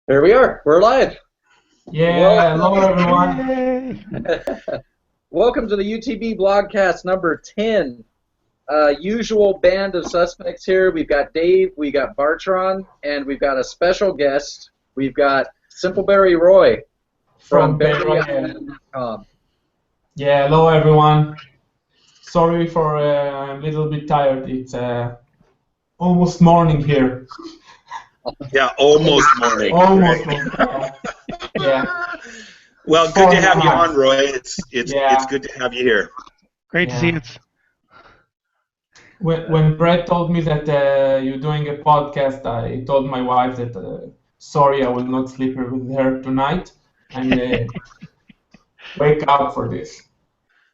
Here we are. We're live. Yeah, hello everyone. Welcome to the UTB Blogcast number 10. Usual band of suspects here. We've got Dave, we got Bartron, and we've got a special guest. We've got Simpleberry Roy from BerryIsland.com. Yeah, hello everyone. Sorry for I'm a little bit tired. It's almost morning here. Yeah, almost morning. Almost right? morning. Yeah. Well, good to have you on, Roy. It's good to have you here. Great to see you. When Brett told me that you're doing a podcast, I told my wife that sorry, I will not sleep with her tonight, and wake up for this.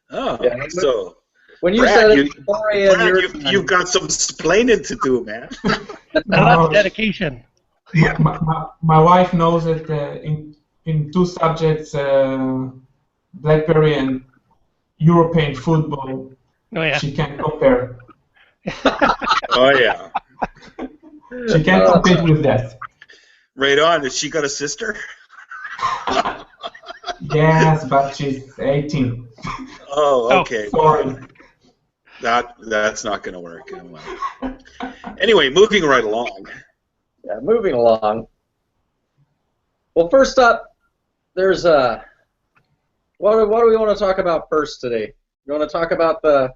Oh, Yeah, so when you Brad, said it's 4 a.m. you've got some explaining to do, man. That's dedication. Yeah. My wife knows that in two subjects, BlackBerry and European football, she can compare. Oh yeah. She can't compete with that. Right on. Has she got a sister? Yes, but she's 18. Oh, okay. Sorry. That's not going to work. Anyway, moving right along. Yeah, moving along. Well, first up, there's what do we want to talk about first today? You want to talk about the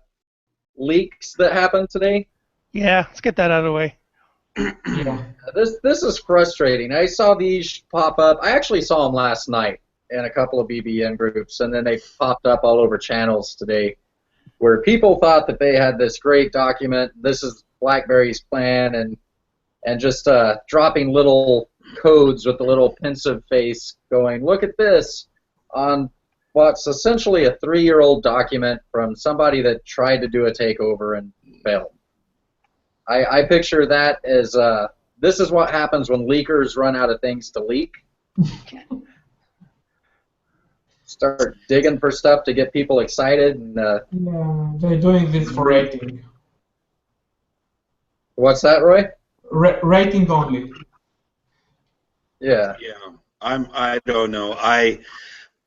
leaks that happened today? Yeah, let's get that out of the way. Yeah. This is frustrating. I saw these pop up. I actually saw them last night in a couple of BBN groups, and then they popped up all over channels today, where people thought that they had this great document. This is BlackBerry's plan, and just dropping little codes with a little pensive face going, look at this, on what's essentially a 3-year-old document from somebody that tried to do a takeover and failed. I picture that as this is what happens when leakers run out of things to leak. Start digging for stuff to get people excited. And, Yeah, they're doing this for rating. what's that, Roy? Rating only. Yeah. Yeah. I don't know.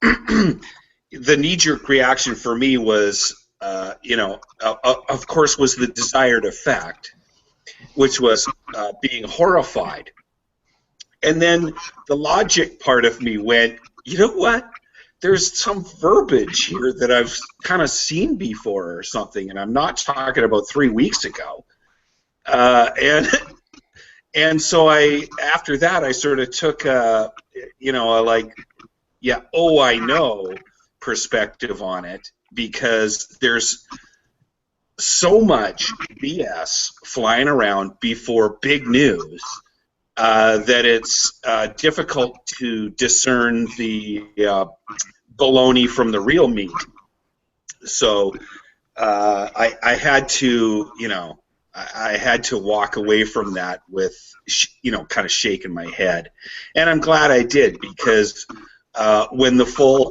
The knee-jerk reaction for me was, of course, was the desired effect, which was being horrified. And then the logic part of me went, you know what? There's some verbiage here that I've kind of seen before or something, and I'm not talking about 3 weeks ago. And so after that, I sort of took I know perspective on it, because there's so much BS flying around before big news that it's difficult to discern the baloney from the real meat. So I had to, I had to walk away from that with, kind of shaking my head. And I'm glad I did, because when the full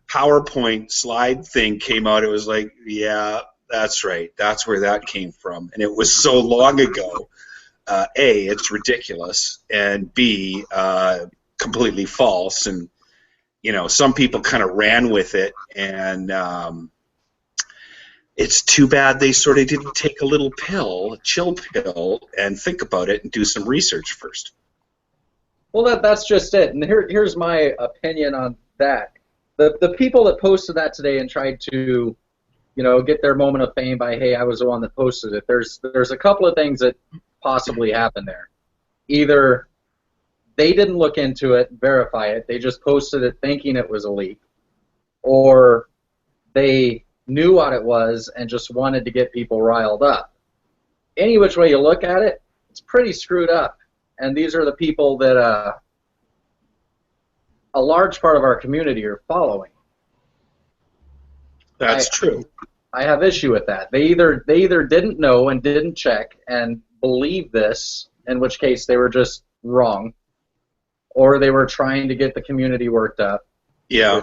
PowerPoint slide thing came out, it was like, yeah, that's right. That's where that came from. And it was so long ago. A, it's ridiculous, and B, completely false. And, some people kind of ran with it, and it's too bad they sort of didn't take a little pill, a chill pill, and think about it and do some research first. Well, that's just it. And here's my opinion on that. The people that posted that today and tried to, get their moment of fame by, hey, I was the one that posted it. There's a couple of things that possibly happened there. Either they didn't look into it, verify it, they just posted it thinking it was a leak, or they knew what it was and just wanted to get people riled up. Any which way you look at it, it's pretty screwed up. And these are the people that a large part of our community are following. That's true. I have issue with that. They either didn't know and didn't check and believe this, in which case they were just wrong, or they were trying to get the community worked up. Yeah,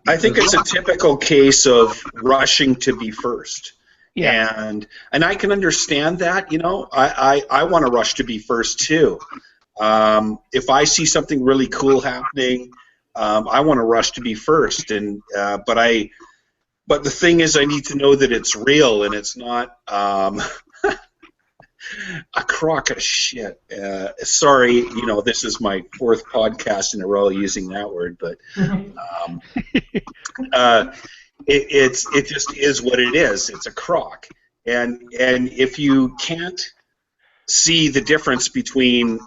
I think it's a typical case of rushing to be first. Yeah. And I can understand that, I want to rush to be first too. If I see something really cool happening, I want to rush to be first. But the thing is, I need to know that it's real and it's not a crock of shit. Sorry, this is my fourth podcast in a row using that word, but it just is what it is. It's a crock, and if you can't see the difference between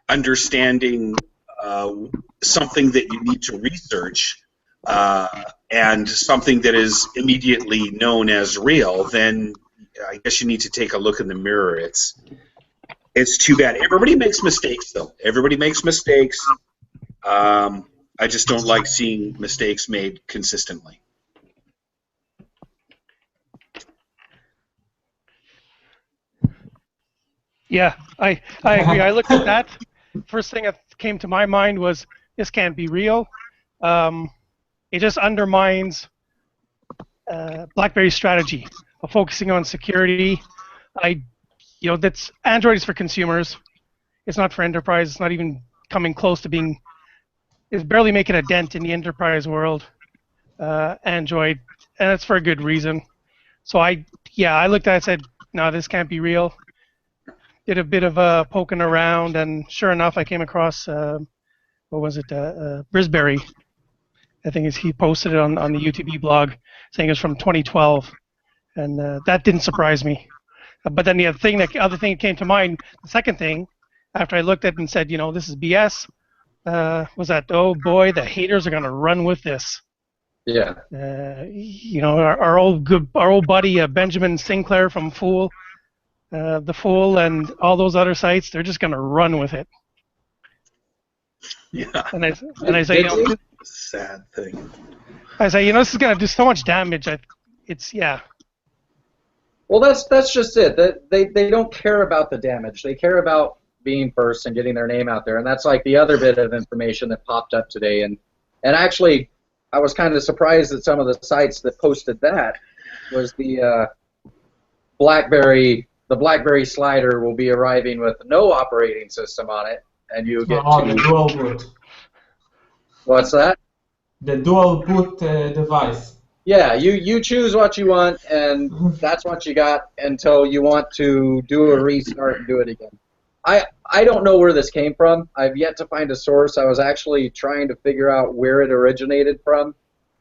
understanding something that you need to research and something that is immediately known as real, then I guess you need to take a look in the mirror. It's too bad. Everybody makes mistakes, though. Everybody makes mistakes. I just don't like seeing mistakes made consistently. Yeah, I agree. I looked at that. First thing that came to my mind was this can't be real. It just undermines BlackBerry's strategy of focusing on security. That's Android is for consumers. It's not for enterprise. It's not even coming close to being. It's barely making a dent in the enterprise world. Android, and it's for a good reason. So I looked at it and said, no, this can't be real. Did a bit of poking around, and sure enough, I came across Brisberry. I think he posted it on the UTB blog, saying it's from 2012, and that didn't surprise me. But then the other thing that came to mind, the second thing, after I looked at it and said, this is BS, was that, oh boy, the haters are gonna run with this. Yeah. Our old buddy Benjamin Sinclair from The Fool, and all those other sites, they're just gonna run with it. Yeah. And I say, sad thing. I say, this is gonna do so much damage. Well, that's just it. That they don't care about the damage. They care about being first and getting their name out there. And that's like the other bit of information that popped up today. And actually, I was kind of surprised that some of the sites that posted that was the BlackBerry slider will be arriving with no operating system on it, and you get the dual boot. What's that? The dual boot device. Yeah, you choose what you want, and that's what you got until you want to do a restart and do it again. I don't know where this came from. I've yet to find a source. I was actually trying to figure out where it originated from.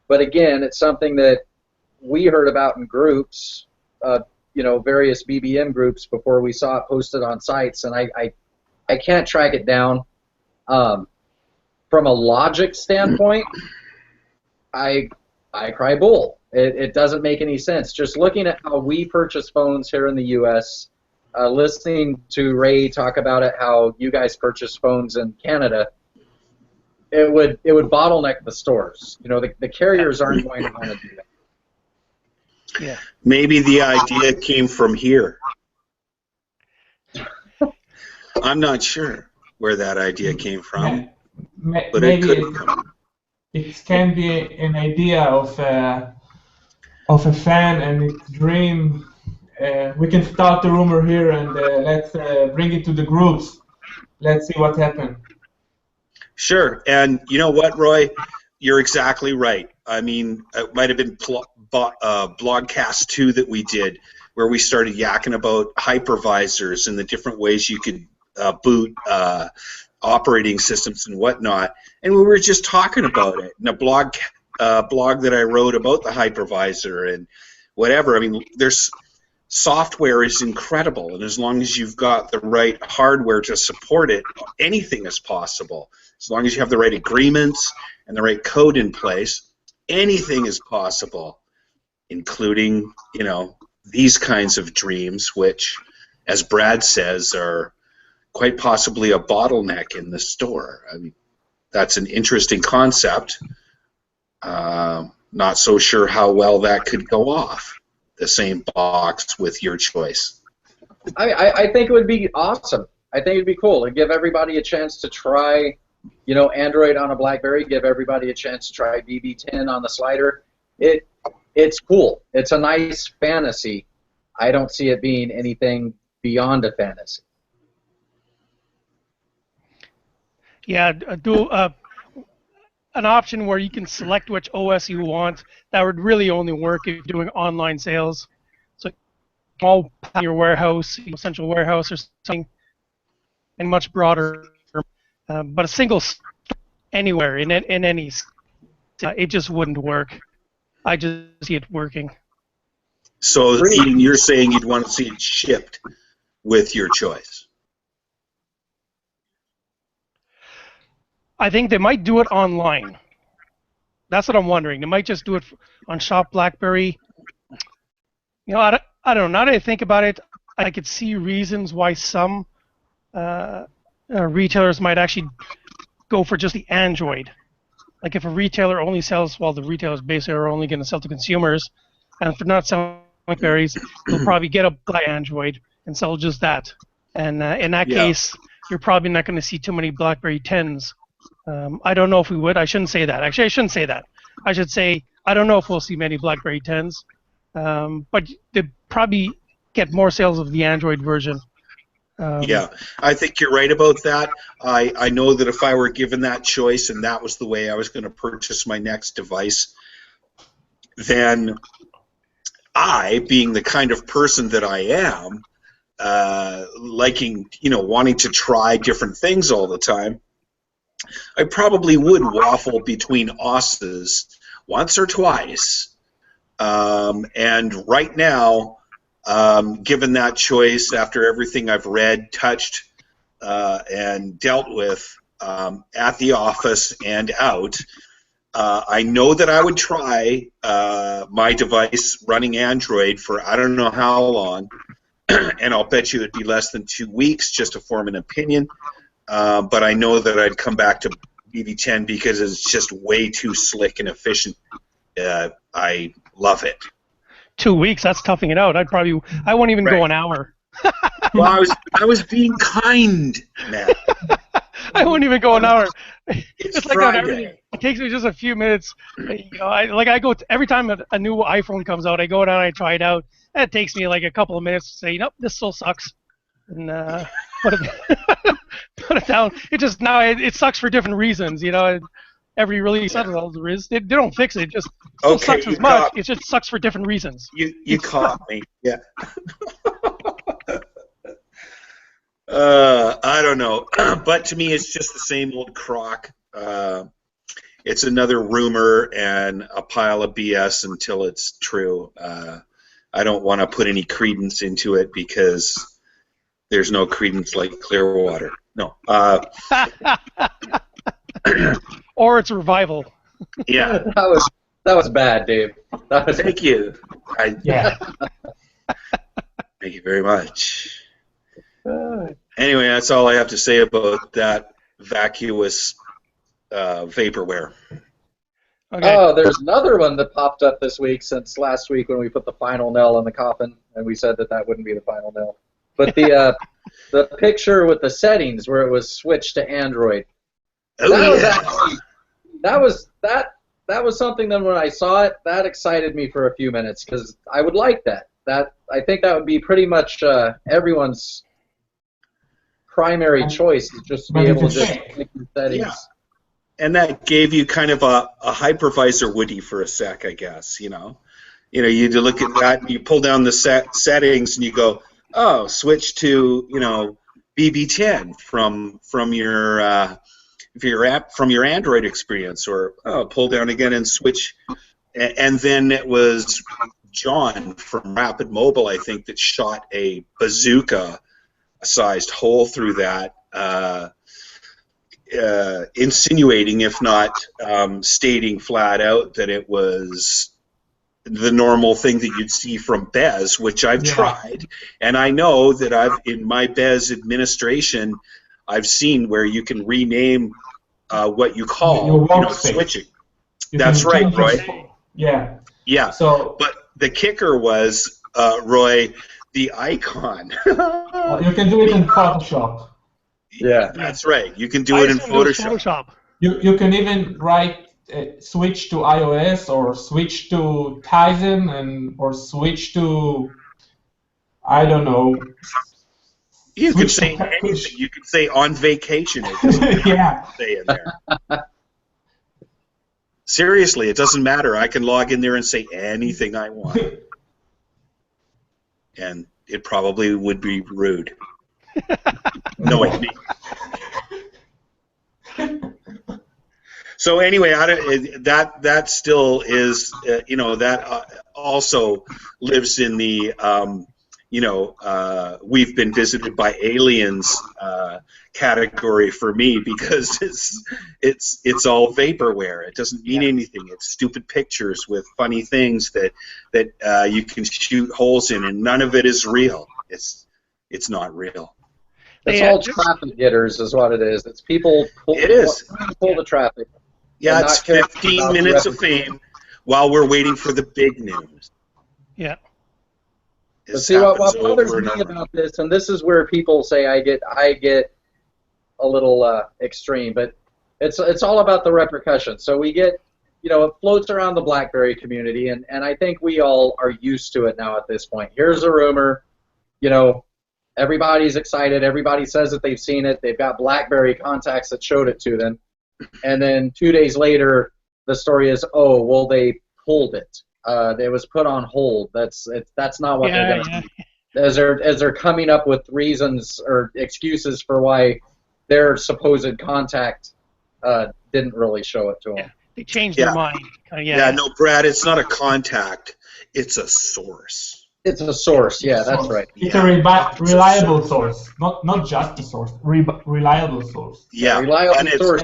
But again, it's something that we heard about in groups, various BBM groups before we saw it posted on sites, and I can't track it down. From a logic standpoint, I cry bull. It doesn't make any sense. Just looking at how we purchase phones here in the U.S., listening to Ray talk about it, how you guys purchase phones in Canada, it would bottleneck the stores. The carriers aren't going to want to do that. Yeah. Maybe the idea came from here. I'm not sure where that idea came from, but it could come. It can be an idea of a fan and its dream. We can start the rumor here and let's bring it to the groups. Let's see what happens. Sure, and you know what, Roy? You're exactly right. I mean, it might have been Blogcast 2 that we did, where we started yakking about hypervisors and the different ways you could boot operating systems and whatnot. And we were just talking about it in a blog that I wrote about the hypervisor and whatever. I mean, software is incredible, and as long as you've got the right hardware to support it, anything is possible. As long as you have the right agreements and the right code in place, anything is possible, including, these kinds of dreams, which, as Brad says, are quite possibly a bottleneck in the store. I mean, that's an interesting concept. Not so sure how well that could go off the same box with your choice. I think it would be awesome. I think it'd be cool and give everybody a chance to try, Android on a BlackBerry. Give everybody a chance to try BB10 on the slider. It's cool. It's a nice fantasy. I don't see it being anything beyond a fantasy. Yeah, do an option where you can select which OS you want. That would really only work if you're doing online sales. So small your warehouse, central warehouse or something, and much broader. But a single anywhere in any, it just wouldn't work. I just see it working. So you're saying you'd want to see it shipped with your choice? I think they might do it online. That's what I'm wondering. They might just do it on Shop BlackBerry. You know, I don't know. Now that I think about it, I could see reasons why some retailers might actually go for just the Android. Like if a retailer only sells, well, the retailers basically are only going to sell to consumers, and if they're not selling BlackBerries, they'll probably get a Black Android and sell just that. And in that case, you're probably not going to see too many BlackBerry 10s. I don't know if we would. I shouldn't say that. Actually, I shouldn't say that. I should say I don't know if we'll see many BlackBerry 10s, but they probably get more sales of the Android version. Yeah, I think you're right about that. I know that if I were given that choice and that was the way I was going to purchase my next device, then I, being the kind of person that I am, wanting to try different things all the time, I probably would waffle between OSes once or twice. And right now, given that choice, after everything I've read, touched, and dealt with at the office and out, I know that I would try my device running Android for I don't know how long, and I'll bet you it'd be less than 2 weeks just to form an opinion. But I know that I'd come back to BB10 because it's just way too slick and efficient. I love it. 2 weeks, that's toughing it out. I won't even go an hour. Well, I was being kind, man. I won't even go an hour. It's like Friday. everything. It takes me just a few minutes. I go every time a new iPhone comes out, I go down and I try it out. And it takes me like a couple of minutes to say, nope, this still sucks, and put it down. It sucks for different reasons, Every release they don't fix it. It just still sucks as much. It just sucks for different reasons. You caught me. Yeah. I don't know, but to me, it's just the same old crock. It's another rumor and a pile of BS until it's true. I don't want to put any credence into it because there's no credence like clear water. No. Or it's revival. Yeah. That was bad, Dave. Thank you. Yeah. Thank you very much. Anyway, that's all I have to say about that vacuous vaporware. Okay. Oh, there's another one that popped up this week since last week when we put the final nail in the coffin, and we said that wouldn't be the final nail. But the picture with the settings where it was switched to Android. That was something that when I saw it, that excited me for a few minutes because I would like that. I think that would be pretty much everyone's primary choice is just to be able to just click the settings. Yeah. And that gave you kind of a hypervisor Woody for a sec, I guess. You look at that, and you pull down the settings, and you go, oh, switch to BB10 from your Android experience, or pull down again and switch. And then it was John from Rapid Mobile, I think, that shot a bazooka-sized hole through that. Insinuating, if not stating flat out, that it was the normal thing that you'd see from Bez, which I've tried, and I know that in my Bez administration, I've seen where you can rename what you call switching. That's right, Roy. Yeah. Yeah. But the kicker was, Roy, the icon. You can do it in Photoshop. Yeah, that's right. You can do it in Photoshop. You can even write switch to iOS or switch to Tizen or switch to, I don't know, You could say anything. You could say on vacation. It doesn't matter what you say in there. Seriously, it doesn't matter. I can log in there and say anything I want. And it probably would be rude. Knowing me. So anyway, that still is, that also lives in the, we've been visited by aliens category for me, because it's all vaporware. It doesn't mean anything. It's stupid pictures with funny things that you can shoot holes in, and none of it is real. It's not real. It's all traffic getters, is what it is. It's people pull the traffic. Yeah, it's 15 minutes of fame while we're waiting for the big news. Yeah. But see, what bothers me about this, and this is where people say I get a little extreme, but it's all about the repercussions. So we get, it floats around the BlackBerry community, and I think we all are used to it now at this point. Here's a rumor, everybody's excited, everybody says that they've seen it, they've got BlackBerry contacts that showed it to them, and then 2 days later, the story is, oh, well, they pulled it. It was put on hold. That's not what they're going to do. As they're coming up with reasons or excuses for why their supposed contact didn't really show it to them. Yeah, they changed their mind. No, Brad, it's not a contact. It's a source. It's a source. Yeah, that's right. It's a reliable source, not just a source. Reliable source. Yeah, reliable source.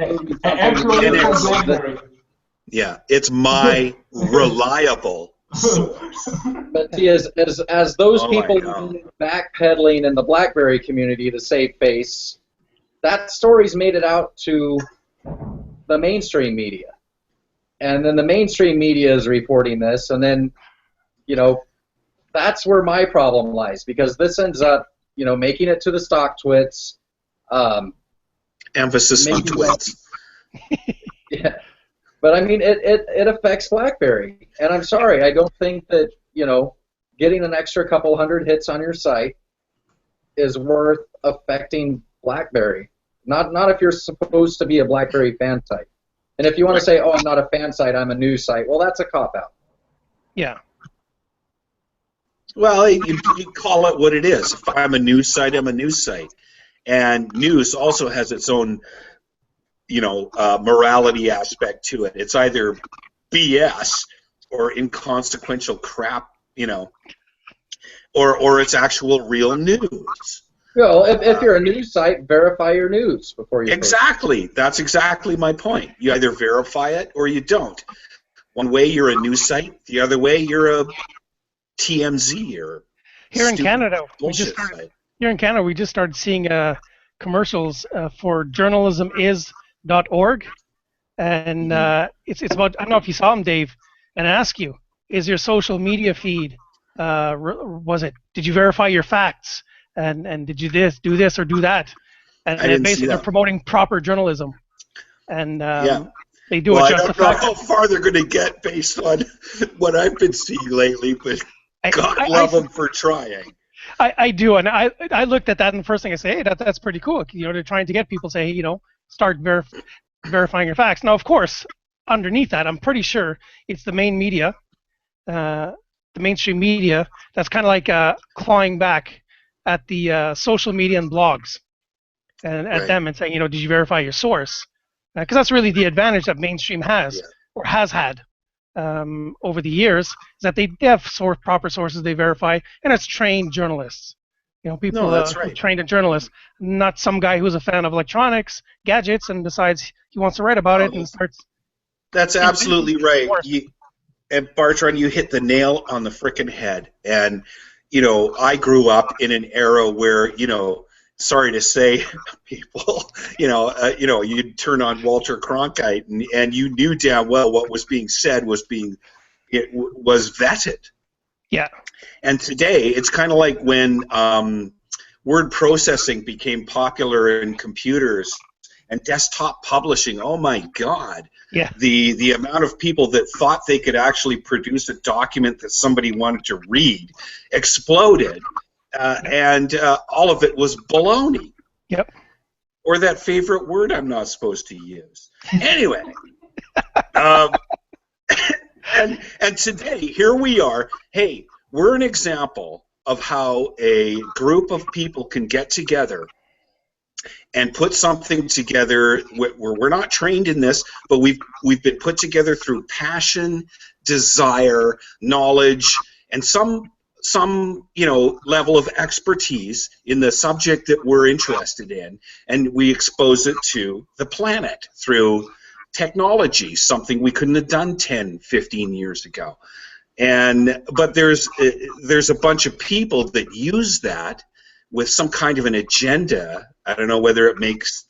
Yeah, it's my reliable source. But see, as those people backpedaling in the BlackBerry community to save face, that story's made it out to the mainstream media. And then the mainstream media is reporting this, and then, that's where my problem lies, because this ends up, making it to the stock twits. Emphasis on twits. Yeah. But I mean, it affects BlackBerry, and I'm sorry, I don't think that getting an extra couple hundred hits on your site is worth affecting BlackBerry. Not if you're supposed to be a BlackBerry fan site. And if you want to say, oh, I'm not a fan site, I'm a news site, well, that's a cop out. Yeah. Well, you call it what it is. If I'm a news site, I'm a news site, and news also has its own morality aspect to it. It's either BS or inconsequential crap, or it's actual real news. Well, if you're a news site, verify your news before you Exactly. That's exactly my point. You either verify it or you don't. One way you're a news site, the other way you're a TMZ or here in Canada. We just started seeing commercials for journalismis.org, and it's about, I don't know if you saw them, Dave, and I ask you, is your social media feed, did you verify your facts, and did you do this or do that, and basically they're promoting proper journalism, and they do it just the fact. I don't know how far they're going to get based on what I've been seeing lately, but God love them for trying. I do, and I looked at that, and the first thing I say, hey, that's pretty cool. They're trying to get people to say, hey, start verifying your facts. Now, of course, underneath that, I'm pretty sure it's the main media, the mainstream media, that's kind of like clawing back at the social media and blogs, and at them and saying, did you verify your source? Because that's really the advantage that mainstream has, or has had. Over the years, is that they have proper sources they verify, and it's trained journalists. People trained as journalists, not some guy who's a fan of electronics, gadgets, and decides he wants to write about it and starts. That's absolutely right. And Bartron, you hit the nail on the frickin' head. And I grew up in an era where sorry to say, people, you'd turn on Walter Cronkite, and you knew damn well what was being said was vetted. Yeah. And today, it's kind of like when word processing became popular in computers and desktop publishing. Oh my God! Yeah. The amount of people that thought they could actually produce a document that somebody wanted to read exploded. and all of it was baloney. Yep. Or that favorite word I'm not supposed to use. Anyway, and today, here we are. Hey, we're an example of how a group of people can get together and put something together where we're not trained in this, but we've been put together through passion, desire, knowledge, and some level of expertise in the subject that we're interested in, and we expose it to the planet through technology, something we couldn't have done 10, 15 years ago. But there's a bunch of people that use that with some kind of an agenda. I don't know whether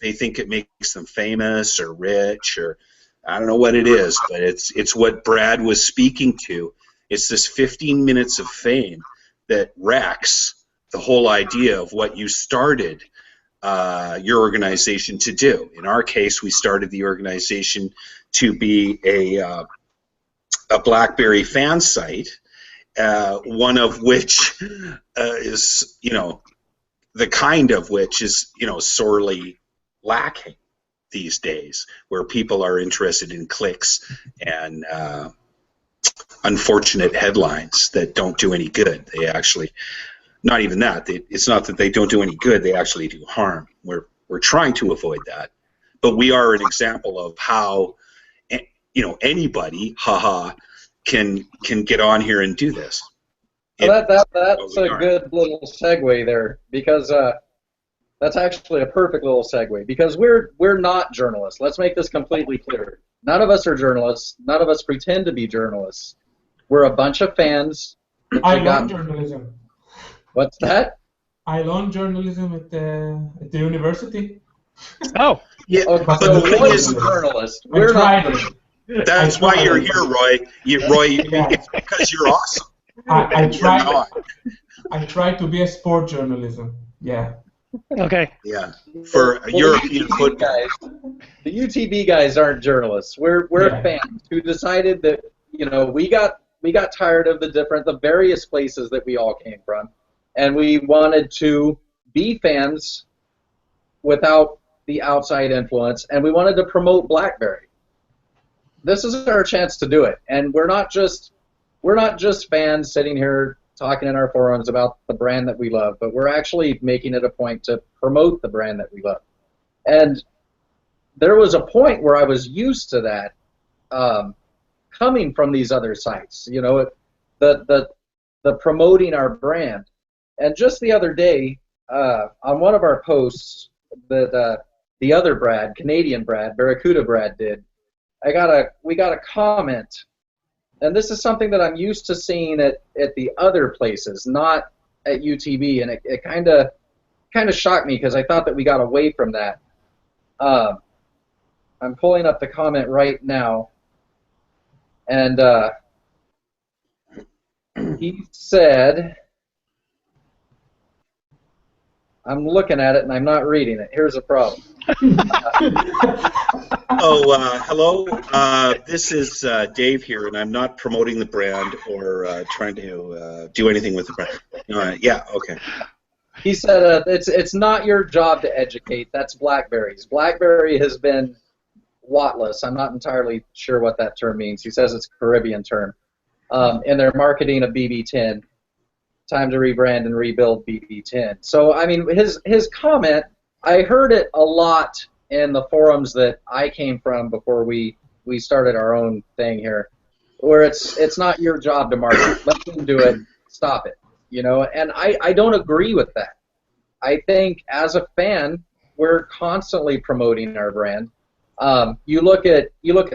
they think it makes them famous or rich, or I don't know what it is, but it's what Brad was speaking to. It's this 15 minutes of fame that wrecks the whole idea of what you started your organization to do. In our case, we started the organization to be a BlackBerry fan site, one of which is, the kind of which is, sorely lacking these days, where people are interested in clicks and unfortunate headlines that don't do any good. They actually, not even that. It's not that they don't do any good. They actually do harm. We're trying to avoid that, but we are an example of how anybody, can get on here and do this. Well, that's a good little segue there, because that's actually a perfect little segue, because we're not journalists. Let's make this completely clear. None of us are journalists. None of us pretend to be journalists. We're a bunch of fans. I learned journalism. What's that? I learned journalism at the university. Oh. Yeah. Okay, But so the thing Roy's is, a journalist. We're not. That's why you're here, Roy. It's because you're awesome. I tried to be a sport journalism. Yeah. Okay. Yeah. For European football. Guys, the UTB guys aren't journalists. We're fans who decided that we got tired of the various places that we all came from, and we wanted to be fans without the outside influence, and we wanted to promote BlackBerry. This is our chance to do it, and we're not just fans sitting here talking in our forums about the brand that we love, but we're actually making it a point to promote the brand that we love. And there was a point where I was used to that, coming from these other sites, the promoting our brand. And just the other day, on one of our posts that the other Brad, Canadian Brad, Barracuda Brad did, we got a comment, and this is something that I'm used to seeing at the other places, not at UTB, and it kind of shocked me, because I thought that we got away from that. I'm pulling up the comment right now, and he said, I'm looking at it and I'm not reading it. Here's the problem. Hello. This is Dave here, and I'm not promoting the brand or trying to do anything with the brand. Yeah, okay. He said it's not your job to educate. That's BlackBerry's. BlackBerry has been Wattless. I'm not entirely sure what that term means. He says it's a Caribbean term. In their marketing of BB10. Time to rebrand and rebuild BB10. So, I mean, his comment, I heard it a lot in the forums that I came from before we started our own thing here, where it's not your job to market. Let them do it. Stop it. And I don't agree with that. I think as a fan, we're constantly promoting our brand. You look at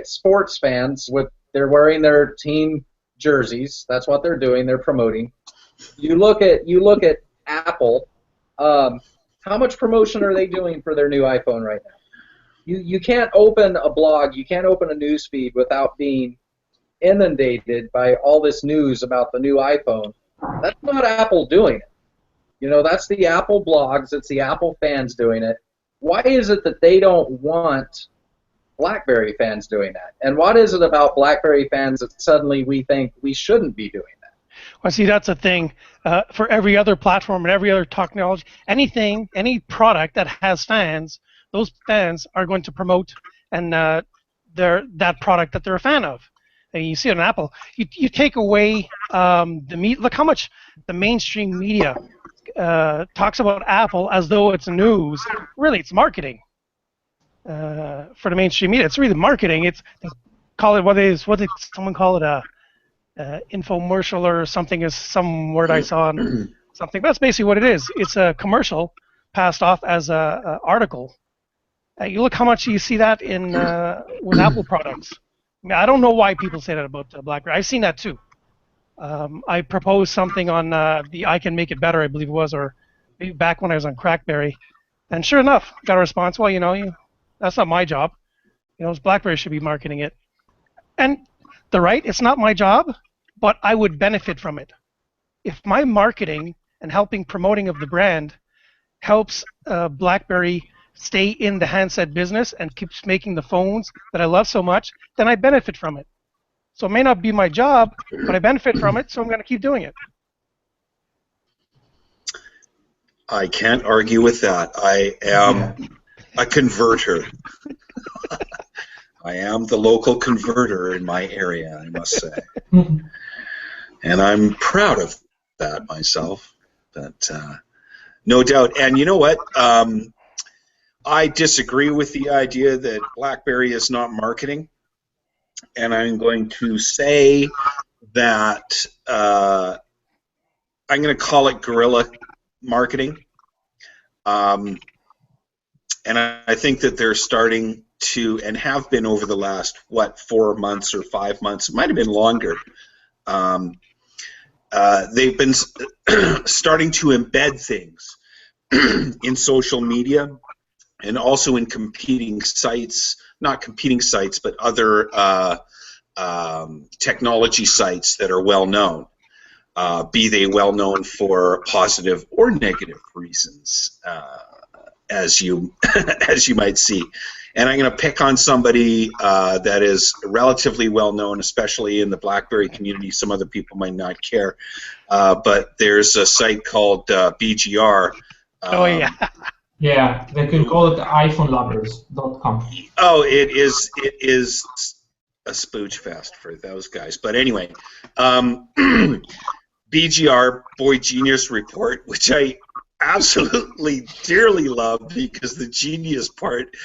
sports fans they're wearing their team jerseys. That's what they're doing. They're promoting. You look at Apple. How much promotion are they doing for their new iPhone right now? You can't open a blog, you can't open a news feed without being inundated by all this news about the new iPhone. That's not Apple doing it. That's the Apple blogs, it's the Apple fans doing it. Why is it that they don't want BlackBerry fans doing that? And what is it about BlackBerry fans that suddenly we think we shouldn't be doing that? Well, see, that's a thing. For every other platform and every other technology, any product that has fans, those fans are going to promote and that product that they're a fan of. And you see it on Apple. You take away look how much the mainstream media talks about Apple as though it's news. Really, it's marketing for the mainstream media. It's really marketing. They call it what did someone call it a infomercial or something, is some word I saw on something. But that's basically what it is. It's a commercial passed off as a article. You look how much you see that in with Apple products. I mean, I don't know why people say that about BlackBerry. I've seen that too. I proposed something on the I Can Make It Better, I believe it was, or maybe back when I was on Crackberry. And sure enough, got a response. Well, that's not my job. BlackBerry should be marketing it. And they're right, it's not my job, but I would benefit from it. If my marketing and promoting of the brand helps BlackBerry stay in the handset business and keeps making the phones that I love so much, then I benefit from it. So it may not be my job, but I benefit from it, so I'm going to keep doing it. I can't argue with that. I am a converter. I am the local converter in my area, I must say. And I'm proud of that myself. But no doubt. And you know what? I disagree with the idea that BlackBerry is not marketing. And I'm going to say that I'm going to call it guerrilla marketing. And I think that they're starting to, and have been over the last, 4 months or 5 months, it might have been longer, they've been starting to embed things in social media and also in competing sites, not competing sites, but other technology sites that are well known, be they well known for positive or negative reasons, as you might see. And I'm going to pick on somebody that is relatively well known, especially in the BlackBerry community. Some other people might not care, but there's a site called BGR. Oh yeah. Yeah, they can call it iPhonelovers.com. Oh, it is a spooge fest for those guys. But anyway, BGR, Boy Genius Report, which I absolutely dearly love, because the genius part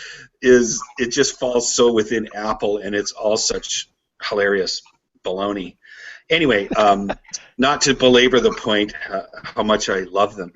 is it just falls so within Apple, and it's all such hilarious baloney. Anyway, not to belabor the point how much I love them.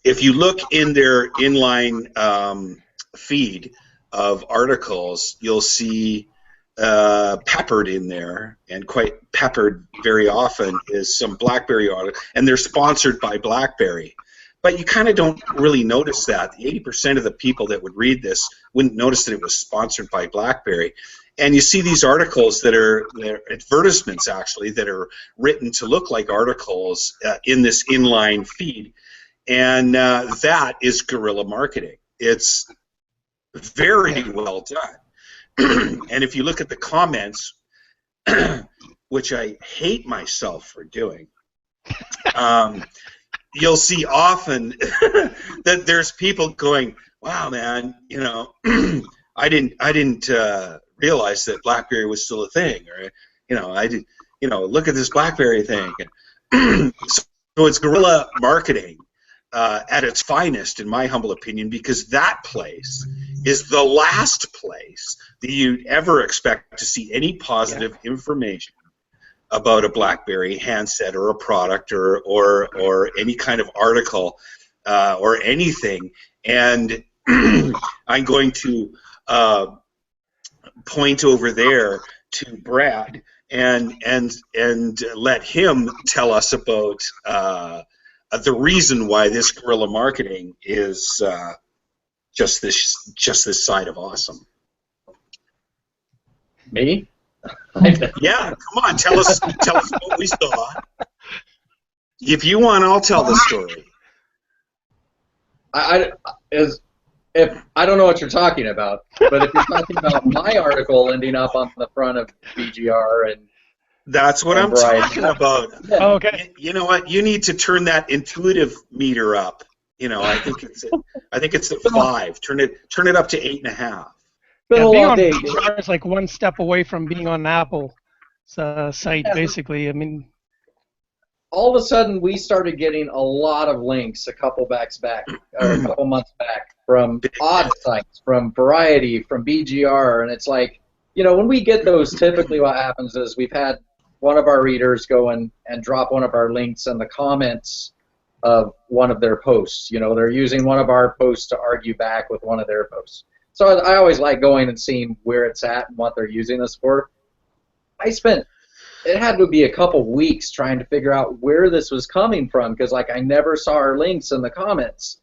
If you look in their inline feed of articles, you'll see peppered in there, and quite peppered very often, is some BlackBerry article, and they're sponsored by BlackBerry. But you kind of don't really notice that. 80% of the people that would read this wouldn't notice that it was sponsored by BlackBerry. And you see these articles that are advertisements, actually, that are written to look like articles in this inline feed. And that is guerrilla marketing. It's very well done. And if you look at the comments, which I hate myself for doing, you'll see often that there's people going, "Wow, man, I didn't realize that BlackBerry was still a thing," or look at this BlackBerry thing. So it's guerrilla marketing at its finest, in my humble opinion, because that place is the last place that you'd ever expect to see any positive information about a BlackBerry handset or a product or any kind of article or anything. And I'm going to point over there to Brad and let him tell us about the reason why this guerrilla marketing is just this side of awesome. Me? Yeah, come on, tell us what we saw. If you want, I'll tell the story. I don't know what you're talking about, but if you're talking about my article ending up on the front of BGR and That's what And I'm variety. talking about. Yeah. Oh, okay. You know what? You need to turn that intuitive meter up. You know, I think it's at 5. Turn it up to 8.5. Been Yeah, a being long on day. BGR is like one step away from being on Apple site, Yeah. basically. I mean, All of a sudden, we started getting a lot of links a couple months back from odd sites, from Variety, from BGR, and it's like, when we get those, typically what happens is we've had one of our readers go and drop one of our links in the comments of one of their posts. They're using one of our posts to argue back with one of their posts. So I always like going and seeing where it's at and what they're using this for. It had to be a couple weeks trying to figure out where this was coming from, because I never saw our links in the comments.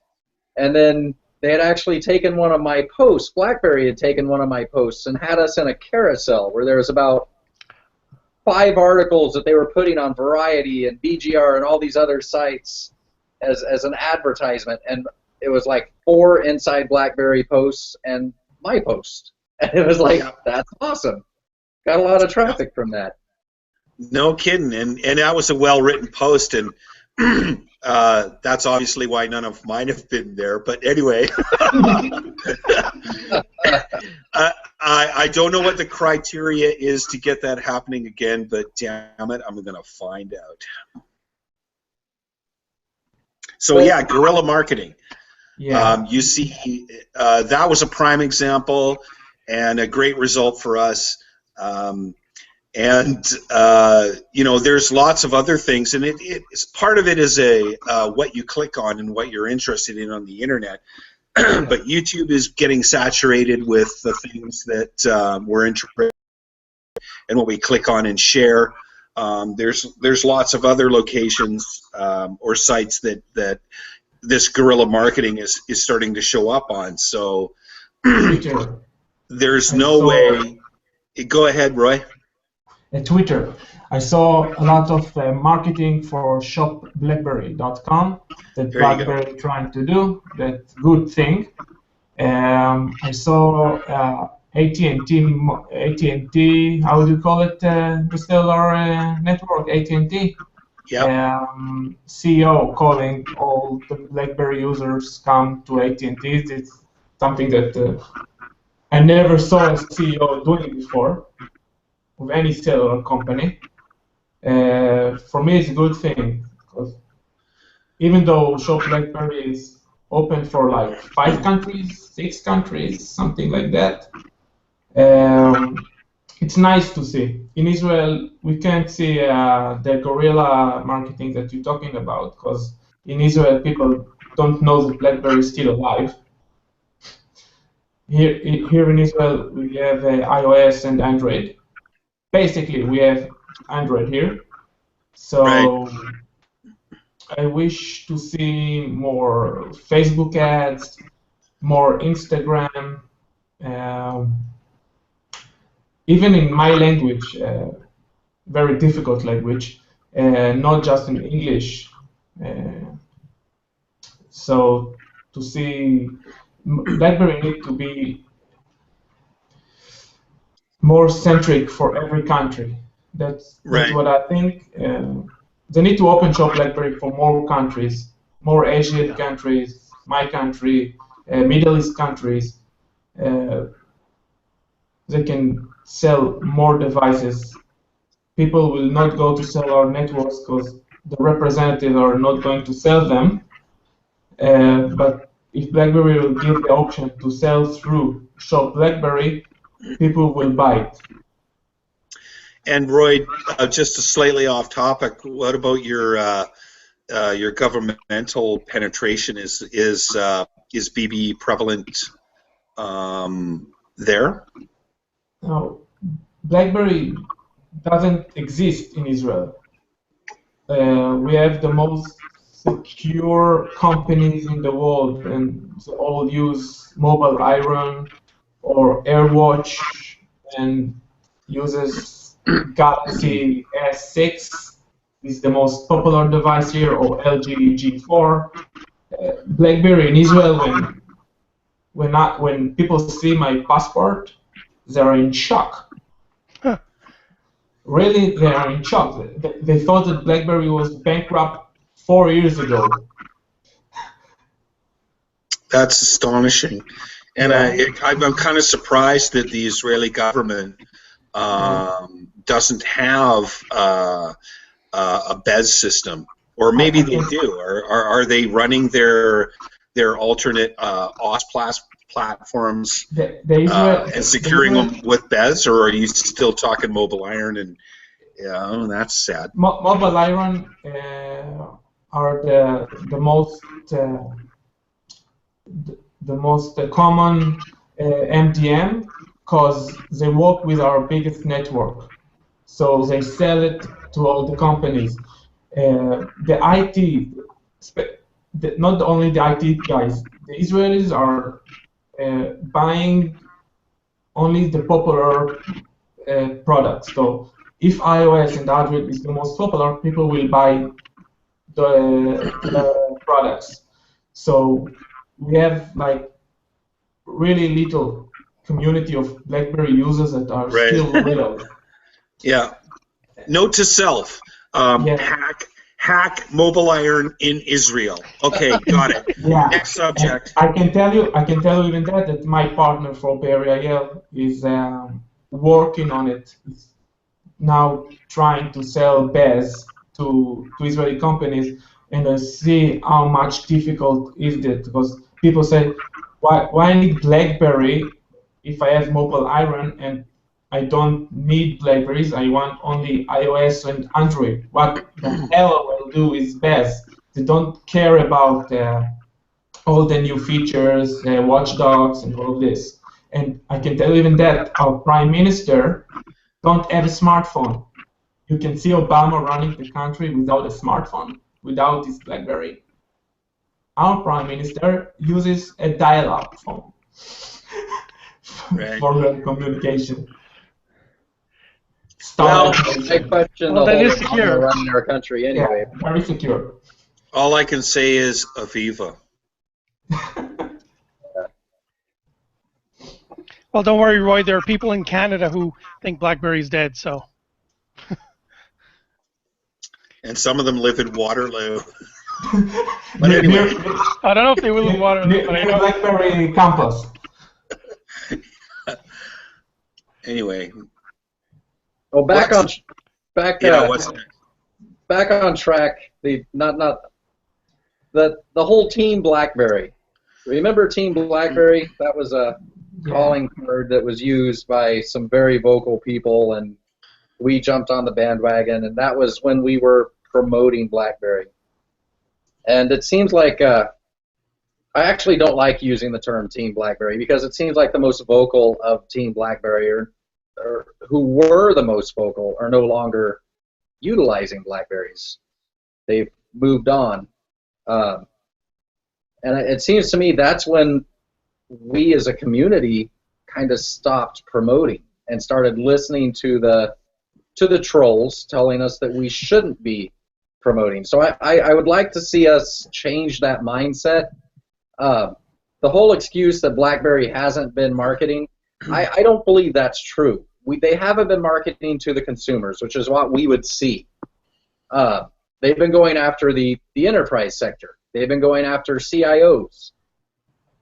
And then they had actually taken one of my posts, BlackBerry had taken one of my posts and had us in a carousel where there was about 5 articles that they were putting on Variety and BGR and all these other sites as an advertisement. And it was like 4 inside BlackBerry posts and my post. And it was like, that's awesome. Got a lot of traffic from that. No kidding, and that was a well-written post, and that's obviously why none of mine have been there. But anyway, I don't know what the criteria is to get that happening again, but damn it, I'm going to find out. So yeah, guerrilla marketing. Yeah. You see, that was a prime example and a great result for us. And there's lots of other things, and it's part of it is what you click on and what you're interested in on the internet. But YouTube is getting saturated with the things that we're interested in and what we click on and share. There's lots of other locations or sites that this guerrilla marketing is starting to show up on. So there's no way. Go ahead, Roy. Twitter. I saw a lot of marketing for shopblackberry.com that BlackBerry trying to do. That's good thing. I saw AT&T, how do you call it, the cellular network, AT&T? Yep. CEO calling all the BlackBerry users come to AT&T. It's something that I never saw a CEO doing before of any cellular company. For me, it's a good thing, because even though Shop BlackBerry is open for like 5 countries, 6 countries, something like that, it's nice to see. In Israel, we can't see the guerrilla marketing that you're talking about, because in Israel, people don't know that BlackBerry is still alive. Here in Israel, we have iOS and Android. Basically, we have Android here, so I wish to see more Facebook ads, more Instagram, even in my language, very difficult language, not just in English. So to see BlackBerry need to be more centric for every country. That's what I think. They need to open Shop BlackBerry for more countries, more Asian countries, my country, Middle East countries. They can sell more devices. People will not go to sell our networks because the representatives are not going to sell them. But if BlackBerry will give the option to sell through Shop BlackBerry, people will buy it. And Roy, just slightly off topic, what about your governmental penetration? Is BBE prevalent there? No, BlackBerry doesn't exist in Israel. We have the most secure companies in the world, and they all use Mobile Iron or AirWatch and uses Galaxy S6 is the most popular device here, or LG G4. BlackBerry in Israel, when people see my passport, they're in shock. Huh. really they are in shock. They thought that BlackBerry was bankrupt 4 years ago. That's astonishing. And I'm kind of surprised that the Israeli government doesn't have a BES system, or maybe they do. Are they running their alternate OS platforms and securing them with BES, or are you still talking Mobile Iron? And that's sad. Mobile Iron are the most common MDM, because they work with our biggest network. So they sell it to all the companies. The IT, not only the IT guys, the Israelis are buying only the popular products. So if iOS and Android is the most popular, people will buy the products. So we have like really little community of BlackBerry users that are still real. Yeah. Note to self: hack Mobile Iron in Israel. Okay, got it. Yeah. Next subject. And I can tell you even that my partner for Bay Area is working on it. He's now trying to sell BES to Israeli companies, and I see how much difficult is it, because people say, why I need BlackBerry if I have Mobile Iron, and I don't need BlackBerries, I want only iOS and Android. What the hell I will do is BES. They don't care about all the new features, watchdogs, and all of this. And I can tell you even that our Prime Minister don't have a smartphone. You can see Obama running the country without a smartphone, without his BlackBerry. Our Prime Minister uses a dial-up phone for communication. Well, I question the that whole is secure. running our country anyway. Yeah, very secure. All I can say is Aviva. Well, don't worry, Roy. There are people in Canada who think BlackBerry's dead. So. And some of them live in Waterloo. But anyway, I don't know if they will in Waterloo, but I know. BlackBerry campus. Anyway. Well, back on track. The whole Team BlackBerry. Remember Team BlackBerry? That was a calling card that was used by some very vocal people, and we jumped on the bandwagon, and that was when we were promoting BlackBerry. And it seems like I actually don't like using the term Team BlackBerry, because it seems like the most vocal of Team BlackBerry, or who were the most vocal, are no longer utilizing BlackBerries. They've moved on. And it seems to me that's when we as a community kind of stopped promoting and started listening to the trolls telling us that we shouldn't be promoting. So I would like to see us change that mindset. The whole excuse that BlackBerry hasn't been marketing, I don't believe that's true. They haven't been marketing to the consumers, which is what we would see. They've been going after the enterprise sector. They've been going after CIOs,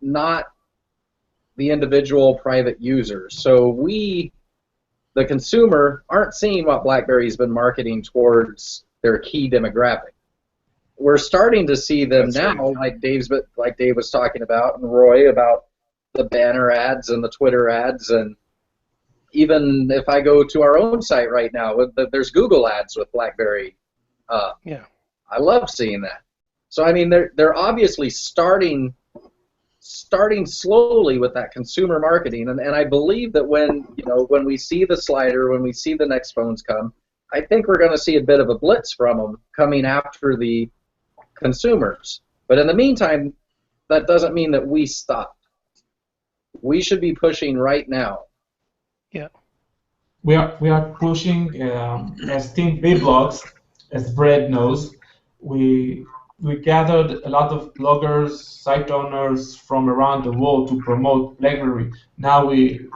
not the individual private users. So we, the consumer, aren't seeing what BlackBerry's been marketing towards their key demographic. We're starting to see them now, like Dave was talking about, and Roy, about the banner ads and the Twitter ads, and even if I go to our own site right now, there's Google ads with BlackBerry. I love seeing that. So I mean, they're obviously starting slowly with that consumer marketing, and I believe that when we see the slider, when we see the next phones come, I think we're going to see a bit of a blitz from them coming after the consumers. But in the meantime, that doesn't mean that we stop. We should be pushing right now. Yeah. We are pushing as Team B Blogs, as Brad knows. We we gathered a lot of bloggers, site owners from around the world to promote BlackBerry. Now we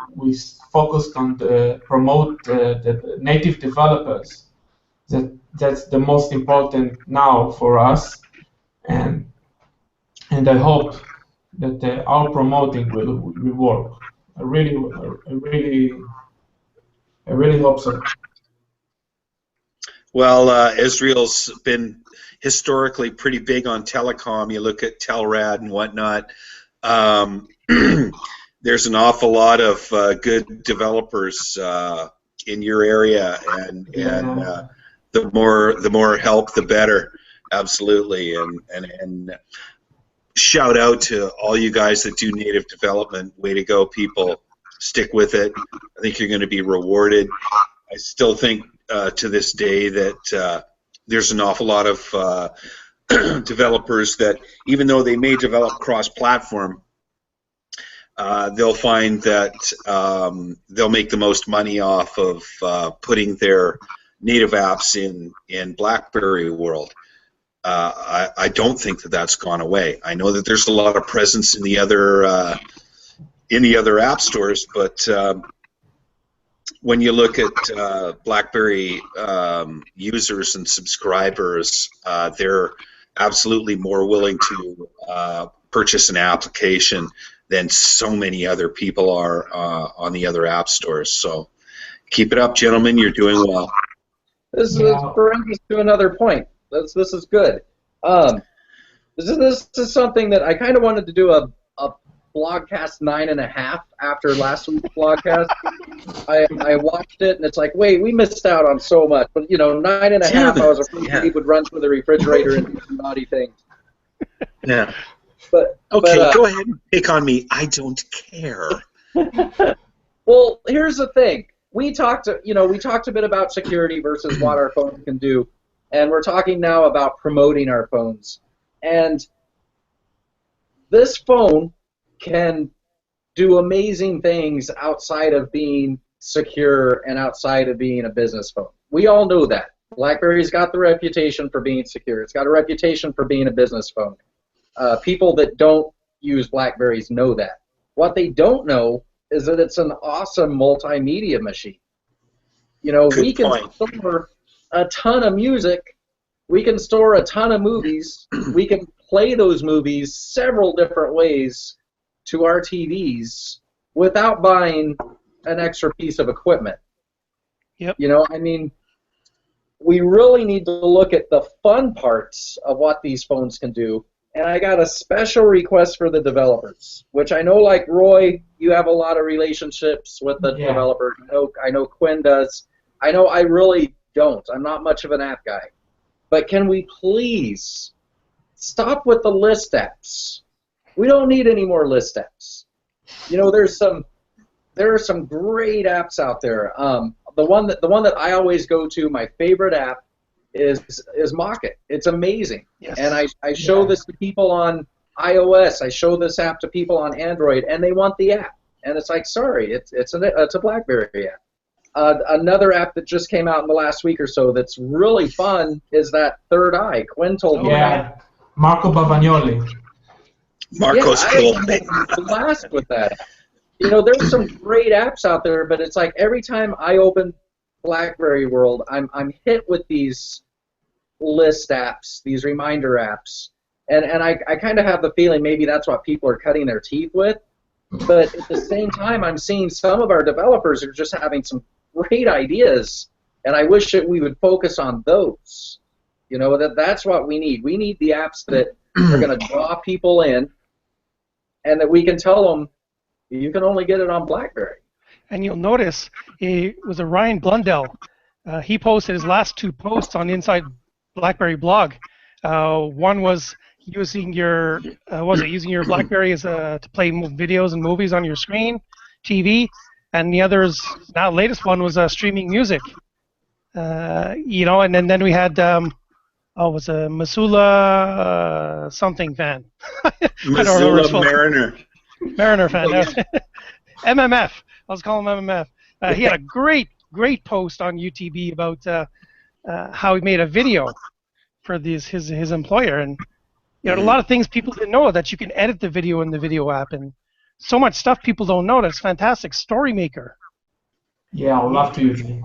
focused on promote the native developers. That's the most important now for us, and I hope that our promoting will work. I really hope so. Well, Israel's been historically pretty big on telecom. You look at Telrad and whatnot. There's an awful lot of good developers in your area, and the more help, the better. Absolutely, and shout out to all you guys that do native development. Way to go, people! Stick with it. I think you're going to be rewarded. I still think to this day that there's an awful lot of developers that, even though they may develop cross-platform, they'll find that they'll make the most money off of putting their native apps in BlackBerry world. I don't think that that's gone away. I know that there's a lot of presence in the other app stores, but when you look at BlackBerry users and subscribers, they're absolutely more willing to purchase an application than so many other people are on the other app stores. So keep it up, gentlemen. You're doing well. This brings us to another point. This is good. This is something that I kind of wanted to do a Blogcast 9.5 after last week's Blogcast. I watched it and it's like, wait, we missed out on so much. But 9.5, I was afraid he would run through the refrigerator and do some naughty things. Yeah. But go ahead and pick on me. I don't care. Well, here's the thing. We talked a bit about security versus what our phones can do, and we're talking now about promoting our phones. And this phone can do amazing things outside of being secure and outside of being a business phone. We all know that. BlackBerry's got the reputation for being secure. It's got a reputation for being a business phone. People that don't use BlackBerries know that. What they don't know is that it's an awesome multimedia machine. We can store a ton of music. We can store a ton of movies. We can play those movies several different ways to our TVs without buying an extra piece of equipment. Yep. We really need to look at the fun parts of what these phones can do. And I got a special request for the developers, which I know, like Roy, you have a lot of relationships with the developers. I know Quinn does. I know I really don't. I'm not much of an app guy. But can we please stop with the list apps? We don't need any more list apps. There are some great apps out there. The one that I always go to, my favorite app, is Mocket. It's amazing. Yes. And I show this to people on iOS. I show this app to people on Android, and they want the app. And it's like, sorry, it's a BlackBerry app. Another app that just came out in the last week or so that's really fun is that Third Eye. Quinn told me about. Marco Bavagnoli. Marco's cool. I blast with that. There's some great apps out there, but it's like every time I open BlackBerry World, I'm hit with these list apps, these reminder apps, and I kind of have the feeling maybe that's what people are cutting their teeth with. But at the same time, I'm seeing some of our developers are just having some great ideas, and I wish that we would focus on those. That's what we need. We need the apps that are going to draw people in, and that we can tell them you can only get it on BlackBerry. And you'll notice it was a Ryan Blundell. He posted his last 2 posts on Inside BlackBerry blog. One was using your BlackBerry as to play videos and movies on your screen, TV, and the other's latest one was streaming music. And then we had was a Missoula something fan. Missoula Mariner fan. MMF. Let's call him MMF. He had a great post on UTB about how he made a video for his employer, and a lot of things people didn't know, that you can edit the video in the video app, and so much stuff people don't know. That's fantastic. Story Maker. Yeah, I would love to use it.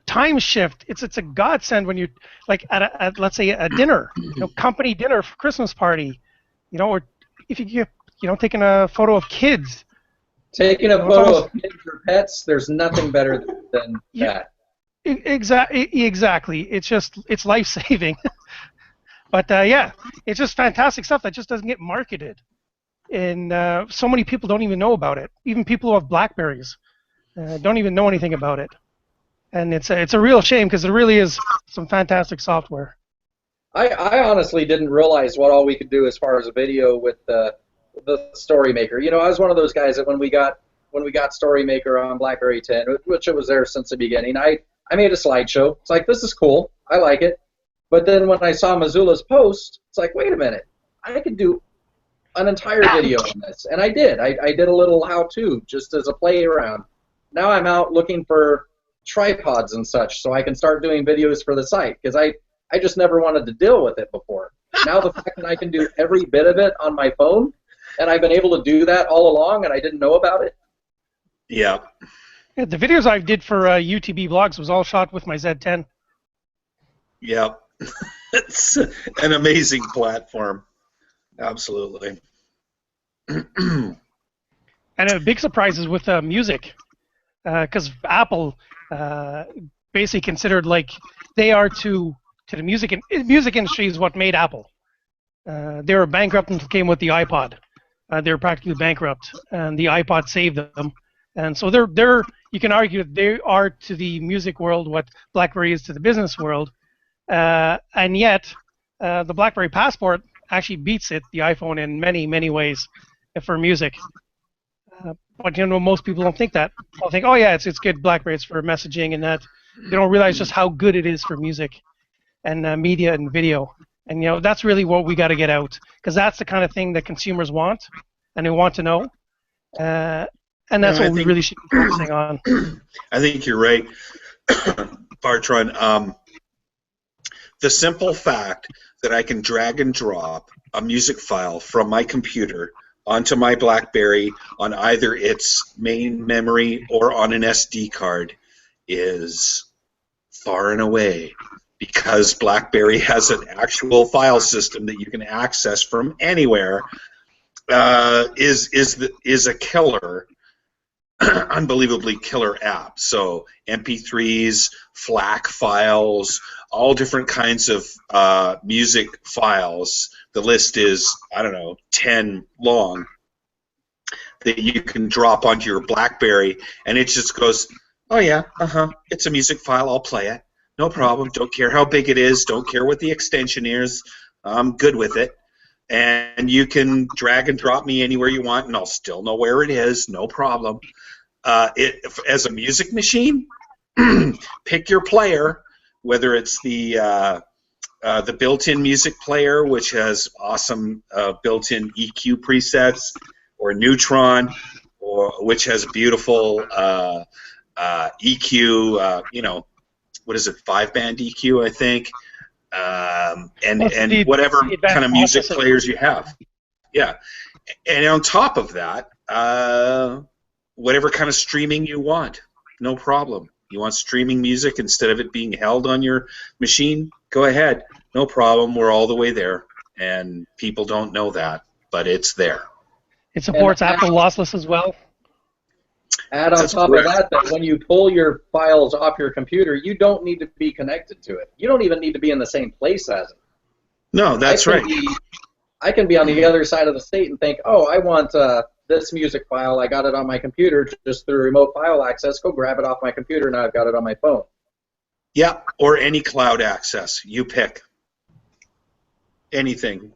Time shift. It's a godsend when you're like at let's say a dinner, company dinner for Christmas party, or if you taking a photo of kids. Taking a photo of kids or pets, there's nothing better than that. Exactly. It's life saving. But it's just fantastic stuff that just doesn't get marketed, and so many people don't even know about it. Even people who have Blackberries don't even know anything about it. And it's a real shame, because it really is some fantastic software. I honestly didn't realize what all we could do as far as a video with the Story Maker. I was one of those guys that when we got Story Maker on BlackBerry 10, which it was there since the beginning, I made a slideshow. It's like, this is cool. I like it. But then when I saw Missoula's post, it's like, wait a minute. I could do an entire video on this. And I did. I did a little how-to just as a play around. Now I'm out looking for tripods and such so I can start doing videos for the site, because I just never wanted to deal with it before. Now the fact that I can do every bit of it on my phone, and I've been able to do that all along and I didn't know about it. Yeah. The videos I did for UTB Blogs was all shot with my Z10. Yeah. It's an amazing platform. Absolutely. And a big surprise is with music, because Apple basically considered like they are to the music industry is what made Apple. They were bankrupt until came with the iPod. They were practically bankrupt, and the iPod saved them. And so they're you can argue that they are to the music world what BlackBerry is to the business world, and yet the BlackBerry Passport actually beats the iPhone in many ways for music. But most people don't think that. They'll think, oh yeah, it's good BlackBerry, it's for messaging and that. They don't realize just how good it is for music and media and video. And that's really what we got to get out, because that's the kind of thing that consumers want and they want to know. And that's what we really should be focusing on. I think you're right, Bartron. The simple fact that I can drag and drop a music file from my computer onto my BlackBerry on either its main memory or on an SD card is far and away, because BlackBerry has an actual file system that you can access from anywhere, is a killer, unbelievably killer app. So MP3s, FLAC files, all different kinds of music files. The list is, 10 long, that you can drop onto your BlackBerry, and it just goes, oh yeah, it's a music file, I'll play it. No problem, don't care how big it is, don't care what the extension is, I'm good with it. And you can drag and drop me anywhere you want, and I'll still know where it is, no problem. As a music machine, pick your player, whether it's the built-in music player, which has awesome built-in EQ presets, or Neutron, or which has beautiful EQ. What is it? 5-band EQ, I think, and whatever kind of music players you have. Yeah, and on top of that, whatever kind of streaming you want, no problem. You want streaming music instead of it being held on your machine? Go ahead. No problem. We're all the way there. And people don't know that, but it's there. It supports Apple lossless as well. Add on top of that when you pull your files off your computer, you don't need to be connected to it. You don't even need to be in the same place as it. No, that's right. I can be on the other side of the state and think, oh, I want this music file. I got it on my computer just through remote file access. Go grab it off my computer. Now I've got it on my phone. Yeah, or any cloud access. You pick. Anything.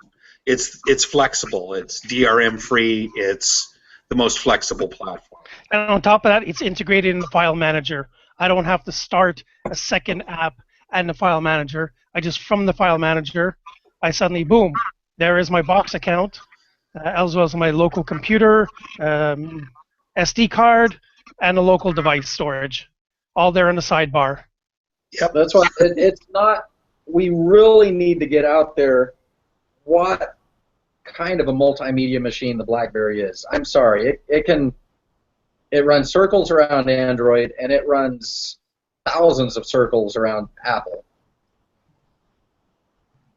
It's flexible. It's DRM free. It's the most flexible platform. And on top of that, it's integrated in the file manager. I don't have to start a second app and the file manager. From the file manager, I suddenly, boom, there is my Box account, as well as my local computer, SD card, and a local device storage, all there in the sidebar. Yep. That's why it's not we really need to get out there what kind of a multimedia machine the BlackBerry is. I'm sorry, it runs circles around Android, and it runs thousands of circles around Apple.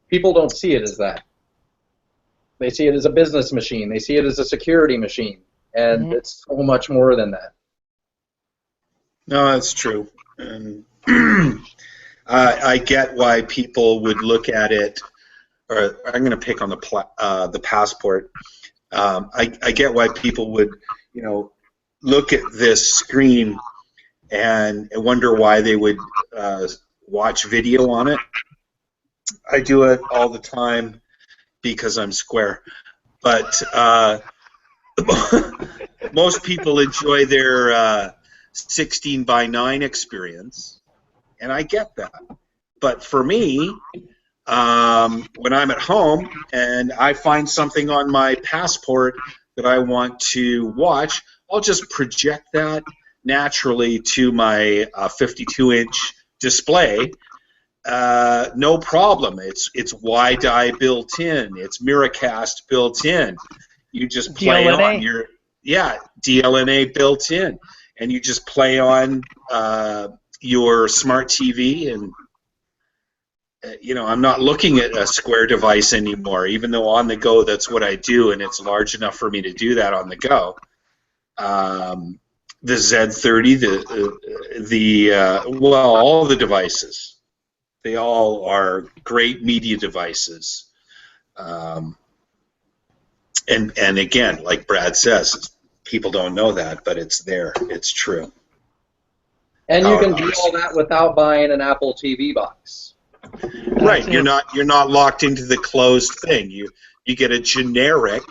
People don't see it as that. They see it as a business machine. They see it as a security machine, and it's so much more than that. No, that's true. And I get why people would look at it. Or I'm going to pick on the Passport. I get why people would, look at this screen and wonder why they would watch video on it. I do it all the time because I'm square. But most people enjoy their 16 by 9 experience, and I get that. But for me, when I'm at home and I find something on my Passport that I want to watch, I'll just project that naturally to my 52-inch display. No problem. It's wide-eye built in. It's Miracast built in. You just play DLNA. on your DLNA built in, and you just play on your smart TV, and I'm not looking at a square device anymore. Even though on the go, that's what I do, and it's large enough for me to do that on the go. The Z30, all the devices. They all are great media devices. And again, like Brad says, people don't know that, but it's there. It's true. And you can do all that without buying an Apple TV box. Right. You're not locked into the closed thing. You get a generic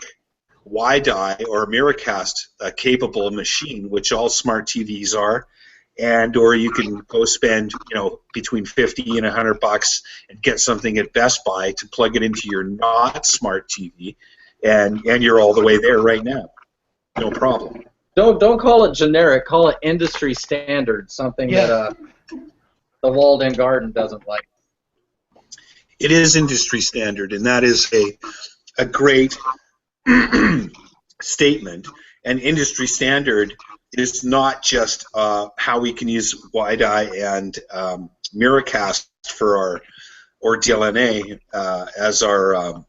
wide-eye or Miracast capable machine, which all smart TVs are. Or you can go spend, between $50 and $100 and get something at Best Buy to plug it into your not smart TV, and you're all the way there right now, no problem. Don't call it generic. Call it industry standard. Something that the walled-in garden doesn't like. It is industry standard, and that is a great statement. And industry standard is not just how we can use wide-eye and Miracast for or DLNA as our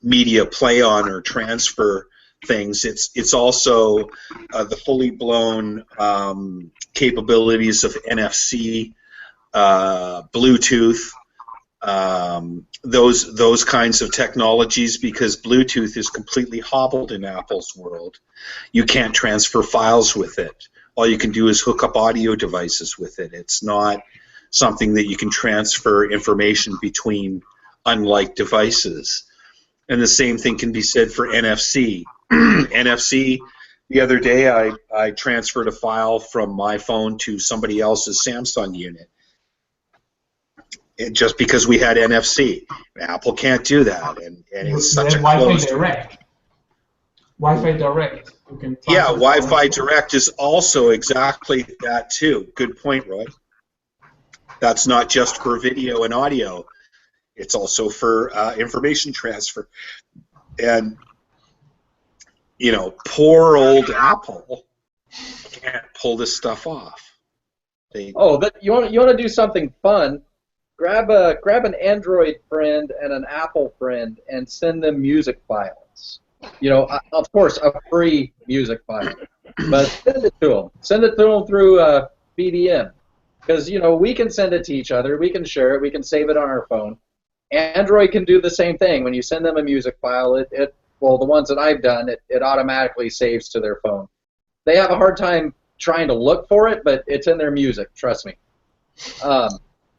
media play on or transfer things. It's also the fully blown capabilities of NFC, Bluetooth, those kinds of technologies, because Bluetooth is completely hobbled in Apple's world. You can't transfer files with it. All you can do is hook up audio devices with it. It's not something that you can transfer information between unlike devices. And the same thing can be said for NFC. NFC, the other day I transferred a file from my phone to somebody else's Samsung unit. Just because we had NFC. Apple can't do that, and it's such a closed... Wi-Fi Direct. Wi-Fi Direct is also exactly that too. Good point, Roy. That's not just for video and audio. It's also for information transfer. And, poor old Apple can't pull this stuff off. You want to do something fun? Grab an Android friend and an Apple friend and send them music files. Of course, a free music file, but send it to them. Send it to them through BBM, because we can send it to each other. We can share it. We can save it on our phone. Android can do the same thing. When you send them a music file, the ones that I've done, it automatically saves to their phone. They have a hard time trying to look for it, but it's in their music. Trust me.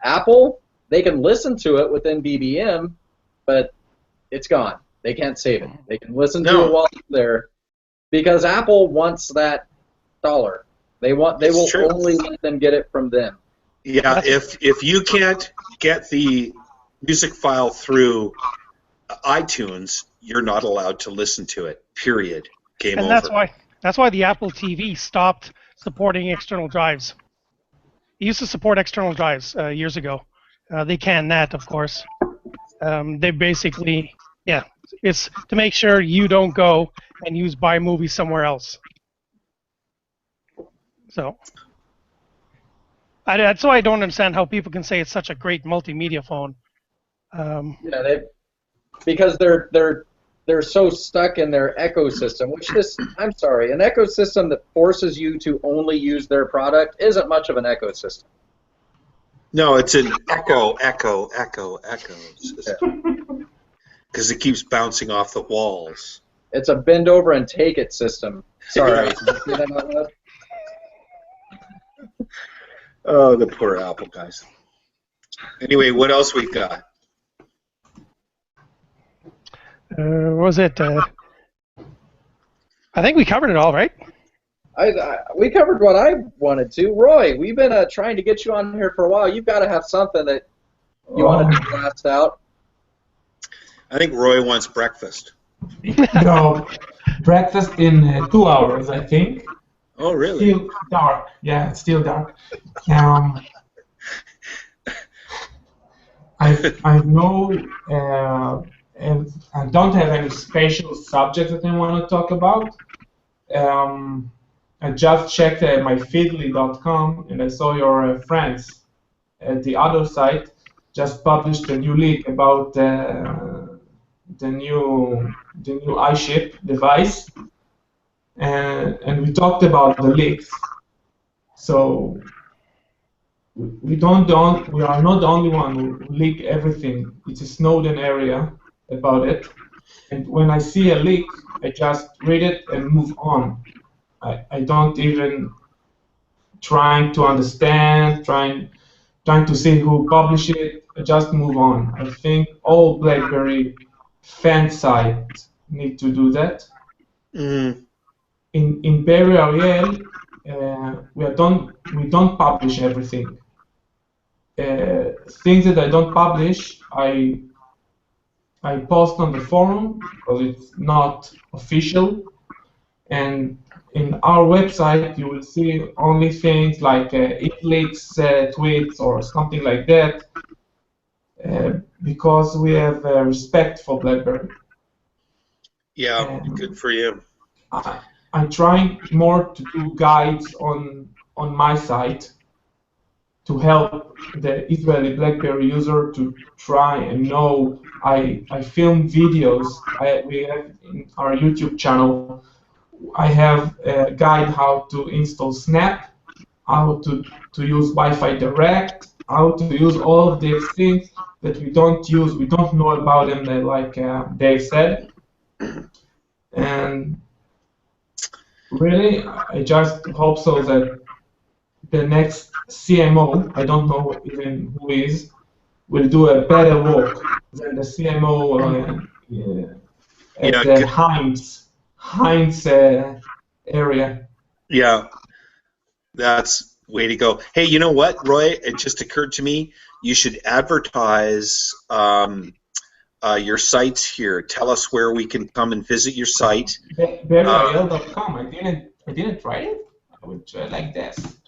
Apple, they can listen to it within BBM, but it's gone. They can't save it. They can listen to it while it's there, because Apple wants that dollar. They will only let them get it from them. Yeah, if you can't get the music file through iTunes, you're not allowed to listen to it. Period. Game over. And that's why the Apple TV stopped supporting external drives. It used to support external drives years ago, They can that, of course. They basically, yeah, it's to make sure you don't go and use buy movies somewhere else. So, that's why I don't understand how people can say it's such a great multimedia phone. Yeah, because they're so stuck in their ecosystem. I'm sorry, an ecosystem that forces you to only use their product isn't much of an ecosystem. No, it's an echo system. Because it keeps bouncing off the walls. It's a bend over and take it system. Sorry. Did you see that out loud? Oh, the poor Apple guys. Anyway, what else we got? What was it? I think we covered it all, right? We covered what I wanted to. Roy, we've been trying to get you on here for a while. You've got to have something that you want to blast out. I think Roy wants breakfast. No, breakfast in 2 hours, I think. Oh, really? Still dark. Yeah, it's still dark. I know, and I don't have any special subject that I want to talk about. I just checked my feedly.com and I saw your friends at the other site just published a new leak about the new iShip device, and we talked about the leaks. So we are not the only one who leak everything. It's a Snowden area about it, and when I see a leak, I just read it and move on. I don't even trying to understand, trying to see who published it. I just move on. I think all BlackBerry fan sites need to do that. Mm. In Barry Ariel, we don't publish everything. Things that I don't publish, I post on the forum because it's not official, and in our website you will see only things like it leaks tweets or something like that, because we have respect for BlackBerry. Yeah, good for you. I'm trying more to do guides on my site to help the Israeli BlackBerry user to try and know. I film videos. We have in our YouTube channel. I have a guide how to install Snap, how to use Wi-Fi Direct, how to use all of these things that we don't use. We don't know about them, like Dave said. And really, I just hope so that the next CMO, I don't know even who is, will do a better work than the CMO at the Heinz area. Yeah, that's way to go. Hey, you know what, Roy? It just occurred to me you should advertise your sites here. Tell us where we can come and visit your site. BarryIL.com. I didn't write it. I would try like this.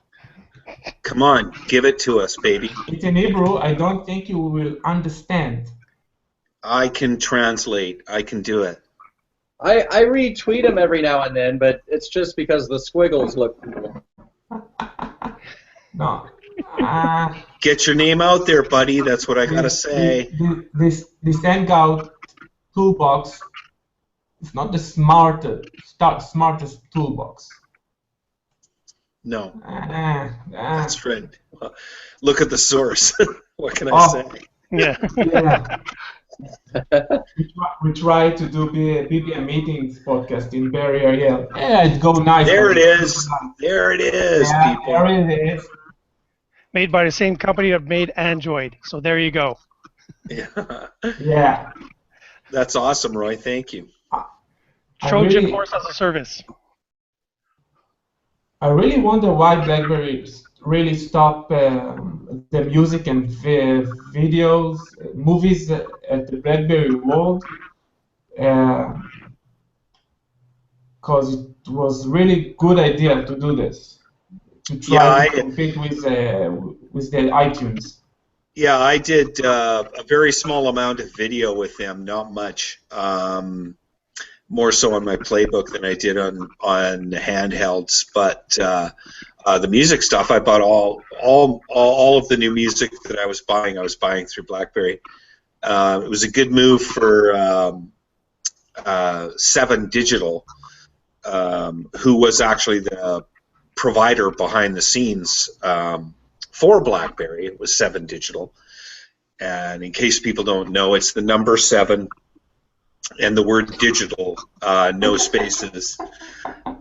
Come on, give it to us, baby. It's in Hebrew. I don't think you will understand. I can translate. I can do it. I retweet them every now and then, but it's just because the squiggles look cool. No. Get your name out there, buddy. That's what I gotta say. This Hangout toolbox is not the smartest toolbox. No. That's right. Look at the source. What can I say? Yeah. Yeah. we try to do BBM meetings podcast in Barry Ariel. Yeah, it go nice. There it is. There it is, yeah, people. There it is. Made by the same company that made Android. So there you go. Yeah. Yeah. That's awesome, Roy. Thank you. Trojan Horse as a service. I really wonder why BlackBerry really stopped the music and videos, movies at the BlackBerry World, because it was really good idea to do this, to try to compete with the iTunes. Yeah, I did a very small amount of video with them, not much. More so on my playbook than I did on handhelds. But the music stuff, I bought all of the new music that I was buying through BlackBerry. It was a good move for 7 Digital, who was actually the provider behind the scenes for BlackBerry. It was 7 Digital, and in case people don't know, it's the number 7 and the word digital, no spaces.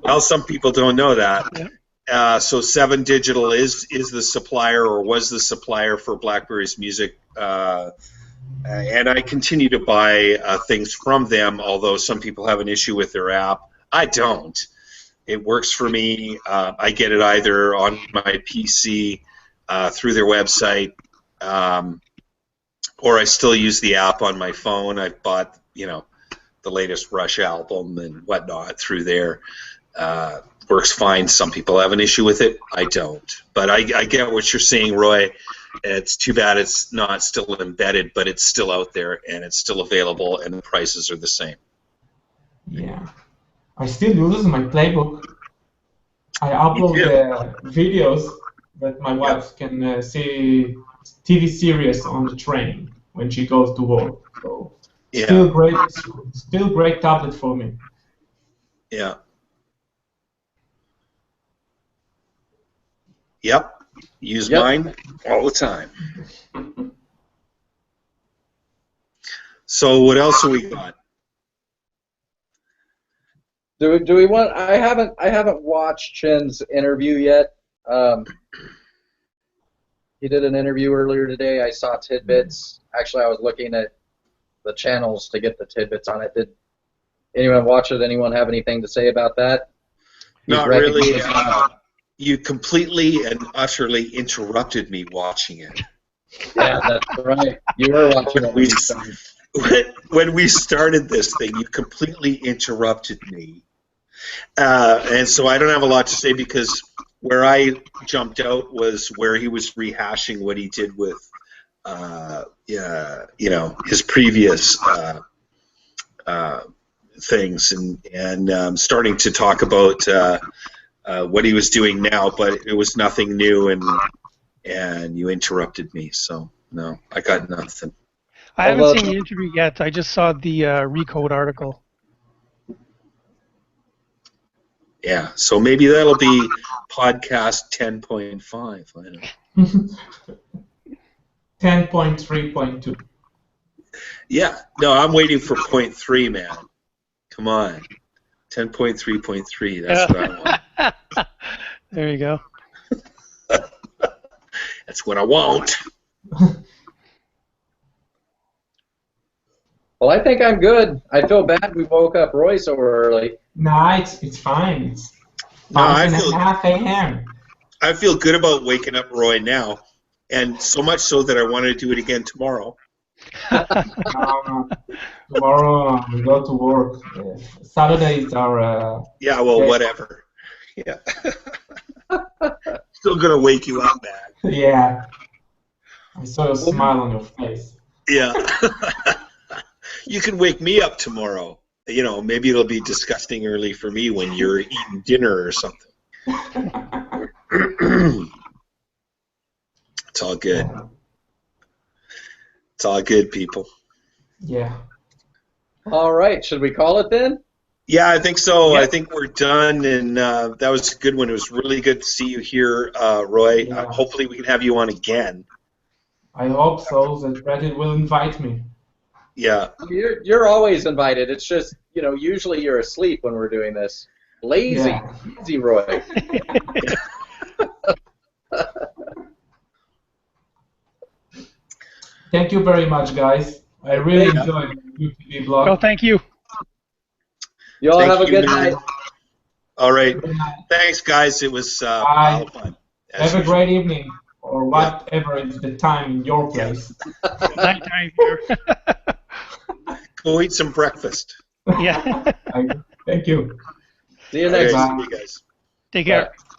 Well, some people don't know that. Yeah. So 7 Digital is the supplier, or was the supplier, for BlackBerry's music, and I continue to buy things from them, although some people have an issue with their app. I don't. It works for me. I get it either on my PC, through their website, or I still use the app on my phone. I've bought, the latest Rush album and whatnot through there. Works fine. Some people have an issue with it. I don't. But I get what you're saying, Roy. It's too bad it's not still embedded, but it's still out there and it's still available, and the prices are the same. Yeah. I still use my playbook. I upload videos that my wife can see TV series on the train when she goes to work. So still great tablet for me. Yeah. Yep. Use mine all the time. So what else have we got? Do we want? I haven't watched Chin's interview yet. He did an interview earlier today. I saw tidbits. Actually, I was looking at the channels to get the tidbits on it. Did anyone watch it? Anyone have anything to say about that? Not really. You completely and utterly interrupted me watching it. Yeah, that's right. You were watching it. When we started this thing, you completely interrupted me. And so I don't have a lot to say, because where I jumped out was where he was rehashing what he did with, his previous things, and starting to talk about what he was doing now, but it was nothing new, and you interrupted me, so no, I got nothing. I haven't seen the interview yet. I just saw the Recode article. Yeah, so maybe that'll be podcast 10.5. I don't know. 10.3.2. Yeah, no, I'm waiting for 0.3, man. Come on. 10.3.3, that's what I want. There you go. That's what I want. Well, I think I'm good. I feel bad we woke up Roy so early. No, it's fine. It's 5:30 a.m. I feel good about waking up Roy now, and so much so that I want to do it again tomorrow. Tomorrow we go to work. Saturday is our... yeah, well, day. Whatever. Yeah. Still going to wake you up, man. Yeah. I saw a smile on your face. Yeah. You can wake me up tomorrow. Maybe it'll be disgusting early for me when you're eating dinner or something. It's all good. Yeah. It's all good, people. Yeah. All right. Should we call it then? Yeah, I think so. Yeah. I think we're done, and that was a good one. It was really good to see you here, Roy. Yeah. Hopefully we can have you on again. I hope so, that Reddit will invite me. Yeah. You're always invited. It's just, usually you're asleep when we're doing this. Lazy. Yeah. Easy, Roy. Thank you very much, guys. I really enjoyed UTB Blog. Well, thank you. You all have a good night. All right. Thanks, guys. It was a lot of fun. Have a great evening, or whatever is the time in your place. Nighttime here. Go eat some breakfast. Yeah. Thank you. See you next time. time. See you guys. Take care. Bye.